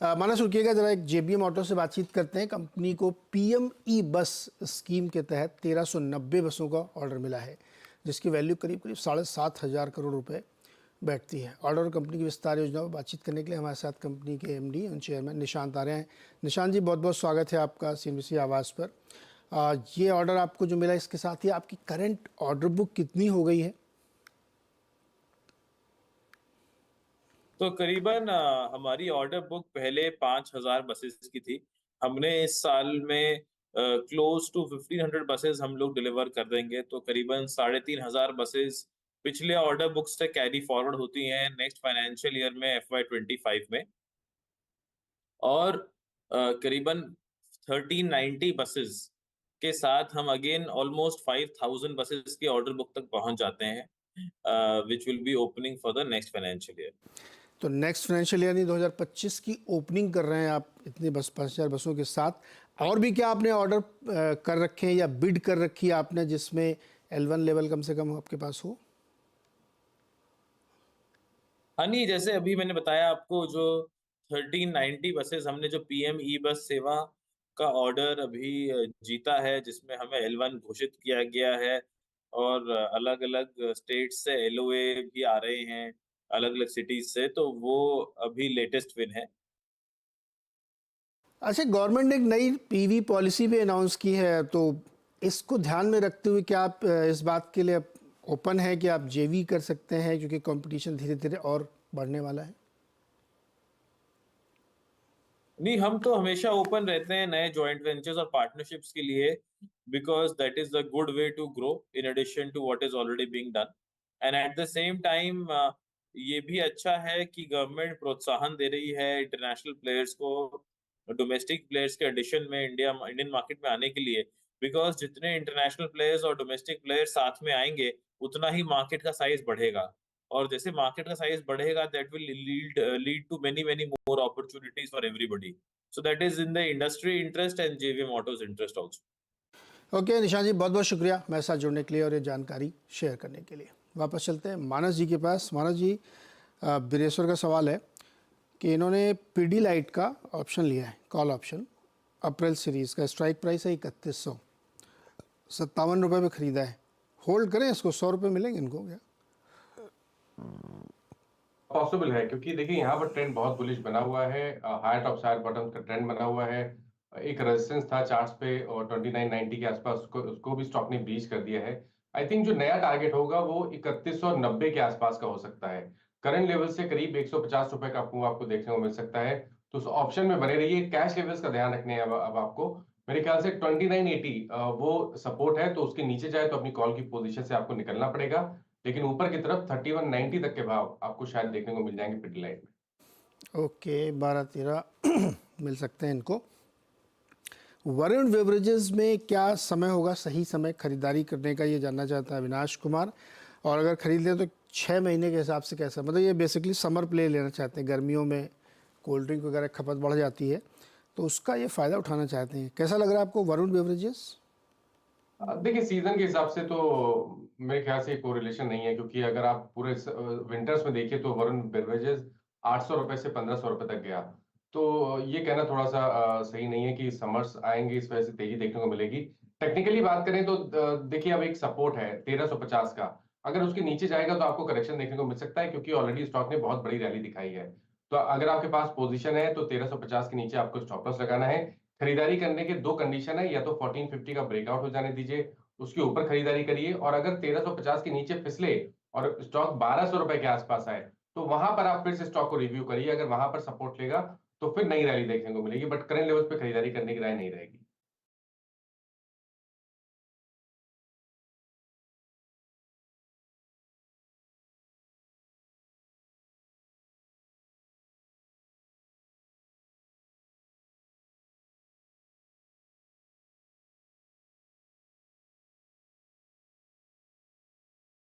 मानस रुकिएगा जरा, एक JBM auto से बातचीत करते हैं। कंपनी को पीएम ई बस स्कीम के तहत 1390 बसों का ऑर्डर मिला है, जिसकी वैल्यू करीब करीब 7,500 करोड़ रुपए बैठती है। ऑर्डर और कंपनी की विस्तार योजना पर बातचीत करने के लिए हमारे साथ कंपनी के एमडी और चेयरमैन निशांत आ रहे हैं। निशांत जी, बहुत बहुत स्वागत है आपका सीएनबीसी आवाज़ पर। ये ऑर्डर आपको जो मिला, इसके साथ ही आपकी करंट ऑर्डर बुक कितनी हो गई है? तो करीबन हमारी ऑर्डर बुक पहले 5,000 बसेस की थी। हमने इस साल में क्लोज टू 1,500 बसेस हम लोग डिलीवर कर देंगे। तो करीबन 3,500 बसेस पिछले ऑर्डर बुक से कैरी फॉरवर्ड होती हैं नेक्स्ट फाइनेंशियल ईयर में, FY25 में। और करीबन 1390 बसेस के साथ हम अगेन ऑलमोस्ट 5,000 बसेस की ऑर्डर बुक तक पहुंच जाते हैं, which will be opening for the next financial year. तो नेक्स्ट फाइनेंशियल ईयर 2025 की ओपनिंग कर रहे हैं आप इतने 5,000 बसों के साथ। और भी क्या आपने ऑर्डर कर रखे हैं या बिड कर रखी है आपने, जिसमें L1 लेवल कम से कम आपके पास हो? हाँ नहीं, जैसे अभी मैंने बताया आपको, जो 1390 बसेस हमने जो पीएम ई बस सेवा का ऑर्डर अभी जीता है, जिसमें हमें L1 घोषित किया गया है। और अलग अलग स्टेट से LOA भी आ रहे हैं, अलग अलग सिटीज से, तो वो अभी लेटेस्ट विन है। अच्छा, गवर्नमेंट ने एक नई पीवी पॉलिसी भी अनाउंस की है, तो इसको ध्यान में रखते हुए क्या आप इस बात के लिए ओपन है कि आप जेवी कर सकते हैं, क्योंकि कंपटीशन धीरे धीरे और बढ़ने वाला है? नहीं, हम तो हमेशा ओपन रहते हैं नए जॉइंट वेंचर्स और पार्टनरशिप्स के लिए, because that is the good way to grow in addition to what is already being done. And at the same time ये भी अच्छा है कि गवर्नमेंट प्रोत्साहन दे रही है इंटरनेशनल प्लेयर्स को डोमेस्टिक प्लेयर्स के एडिशन में इंडियन मार्केट में आने के लिए। बिकॉज जितने इंटरनेशनल प्लेयर्स और डोमेस्टिक प्लेयर्स साथ में आएंगे, उतना ही मार्केट का साइज बढ़ेगा। और जैसे मार्केट का साइज बढ़ेगा, that will lead to many many more opportunities for everybody. So that is in the industry interest and JVM autos interest also. Okay Nishant ji, बहुत बहुत शुक्रिया मेरे साथ जुड़ने के लिए और ये जानकारी शेयर करने के लिए। वापस चलते हैं मानस जी के पास। मानस जी, बिरेश्वर का सवाल है कि इन्होंने पीडी लाइट का ऑप्शन लिया है, कॉल ऑप्शन, अप्रैल सीरीज़ का। स्ट्राइक प्राइस है 3100, 57 रुपये में ख़रीदा है। होल्ड करें इसको? 100 रुपये मिलेंगे इनको क्या? पॉसिबल है, क्योंकि देखिए यहाँ पर ट्रेंड बहुत बुलिश बना हुआ है। हायर टॉप हायर बॉटम का ट्रेंड बना हुआ है। एक रेजिस्टेंस था चार्ट्स पे और 2990 के आसपास, उसको भी स्टॉक ने ब्रीच कर दिया है। आई थिंक जो नया टारगेट होगा वो 3190 के आसपास का हो सकता है। करंट लेवल से करीब 150 रुपए का मूव आपको देखने को मिल सकता है। तो उस ऑप्शन में बने रहिए। कैश लेवल्स का ध्यान रखने हैं अब आपको। मेरे ख्याल से 2980 वो सपोर्ट है, तो उसके नीचे जाए तो अपनी कॉल की पोजीशन से आपको निकलना पड़ेगा। लेकिन ऊपर की तरफ 3190 तक के भाव आपको शायद देखने को मिल जाएंगे पिडी लाइट में। ओके, 12-13 मिल सकते हैं इनको। वरुण बेवरेजेस में क्या समय होगा सही समय खरीदारी करने का, ये जानना चाहता है अविनाश कुमार। और अगर खरीद लें तो 6 महीने के हिसाब से कैसा, मतलब ये बेसिकली समर प्ले लेना चाहते हैं, गर्मियों में कोल्ड ड्रिंक वगैरह खपत बढ़ जाती है, तो उसका ये फ़ायदा उठाना चाहते हैं। कैसा लग रहा है आपको वरुण बेवरेजेस? देखिए, सीजन के हिसाब से तो मेरे ख्याल से कोरिलेशन नहीं है, क्योंकि अगर आप पूरे विंटर्स में देखिए तो वरुण बेवरेजेस 800 रुपए से 1500 रुपए तक गया। तो ये कहना थोड़ा सा सही नहीं है कि समर्स आएंगे इस वजह से तेजी देखने को मिलेगी। टेक्निकली बात करें तो देखिए, अब एक सपोर्ट है 1350 का। अगर उसके नीचे जाएगा तो आपको करेक्शन देखने को मिल सकता है, क्योंकि ऑलरेडी स्टॉक ने बहुत बड़ी रैली दिखाई है। तो अगर आपके पास पोजीशन है तो 1350 के नीचे आपको स्टॉप लॉस लगाना है। खरीदारी करने के दो कंडीशन है, या तो 1450 का ब्रेकआउट हो जाने दीजिए, उसके ऊपर खरीदारी करिए। और अगर 1350 के नीचे फिसले और स्टॉक 1200 रुपए के आसपास आए, तो वहां पर आप फिर से स्टॉक को रिव्यू करिए। अगर वहां पर सपोर्ट लेगा तो फिर नई रैली देखने को मिलेगी, बट करंट लेवल्स पे खरीदारी करने की राय नहीं रहेगी।